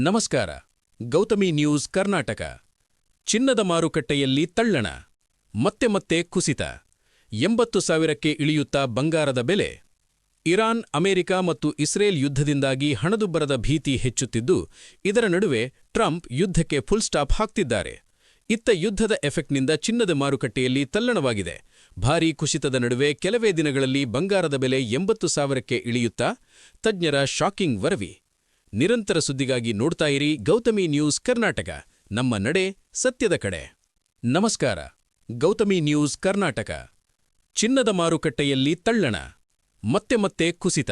ನಮಸ್ಕಾರ. ಗೌತಮಿ ನ್ಯೂಸ್ ಕರ್ನಾಟಕ. ಚಿನ್ನದ ಮಾರುಕಟ್ಟೆಯಲ್ಲಿ ತಳ್ಳಣ, ಮತ್ತೆ ಕುಸಿತ, 80,000ಕ್ಕೆ ಇಳಿಯುತ್ತಾ ಬಂಗಾರದ ಬೆಲೆ. ಇರಾನ್, ಅಮೆರಿಕ ಮತ್ತು ಇಸ್ರೇಲ್ ಯುದ್ಧದಿಂದಾಗಿ ಹಣದುಬ್ಬರದ ಭೀತಿ ಹೆಚ್ಚುತ್ತಿದ್ದು, ಇದರ ನಡುವೆ ಟ್ರಂಪ್ ಯುದ್ಧಕ್ಕೆ ಫುಲ್ ಸ್ಟಾಪ್ ಹಾಕ್ತಿದ್ದಾರೆ. ಇತ್ತ ಯುದ್ಧದ ಎಫೆಕ್ಟ್ನಿಂದ ಚಿನ್ನದ ಮಾರುಕಟ್ಟೆಯಲ್ಲಿ ತಲ್ಲಣವಾಗಿದೆ. ಭಾರೀ ಕುಸಿತದ ನಡುವೆ ಕೆಲವೇ ದಿನಗಳಲ್ಲಿ ಬಂಗಾರದ ಬೆಲೆ 80,000ಕ್ಕೆ ಇಳಿಯುತ್ತಾ ತಜ್ಞರ ಶಾಕಿಂಗ್ ವರದಿ. ನಿರಂತರ ಸುದ್ದಿಗಾಗಿ ನೋಡ್ತಾ ಇರಿ ಗೌತಮಿ ನ್ಯೂಸ್ ಕರ್ನಾಟಕ, ನಮ್ಮ ನಡೆ ಸತ್ಯದ ಕಡೆ. ನಮಸ್ಕಾರ. ಗೌತಮಿ ನ್ಯೂಸ್ ಕರ್ನಾಟಕ. ಚಿನ್ನದ ಮಾರುಕಟ್ಟೆಯಲ್ಲಿ ತಳ್ಳಣ, ಮತ್ತೆ ಕುಸಿತ,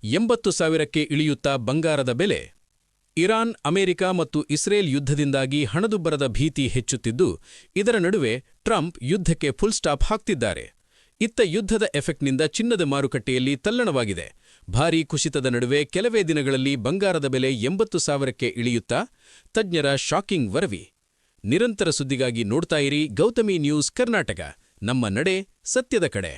80,000ಕ್ಕೆ ಇಳಿಯುತ್ತಾ ಬಂಗಾರದ ಬೆಲೆ. ಇರಾನ್, ಅಮೆರಿಕ ಮತ್ತು ಇಸ್ರೇಲ್ ಯುದ್ಧದಿಂದಾಗಿ ಹಣದುಬ್ಬರದ ಭೀತಿ ಹೆಚ್ಚುತ್ತಿದ್ದು, ಇದರ ನಡುವೆ ಟ್ರಂಪ್ ಯುದ್ಧಕ್ಕೆ ಫುಲ್ ಸ್ಟಾಪ್ ಹಾಕ್ತಿದ್ದಾರೆ. ಇತ್ತ ಯುದ್ಧದ ಎಫೆಕ್ಟ್ನಿಂದ ಚಿನ್ನದ ಮಾರುಕಟ್ಟೆಯಲ್ಲಿ ತಲ್ಲಣವಾಗಿದೆ. ಭಾರೀ ಕುಸಿತದ ನಡುವೆ ಕೆಲವೇ ದಿನಗಳಲ್ಲಿ ಬಂಗಾರದ ಬೆಲೆ 80,000ಕ್ಕೆ ಇಳಿಯುತ್ತಾ ತಜ್ಞರ ಶಾಕಿಂಗ್ ವರದಿ. ನಿರಂತರ ಸುದ್ದಿಗಾಗಿ ನೋಡ್ತಾ ಇರಿ ಗೌತಮಿ ನ್ಯೂಸ್ ಕರ್ನಾಟಕ, ನಮ್ಮ ನಡೆ ಸತ್ಯದ ಕಡೆ.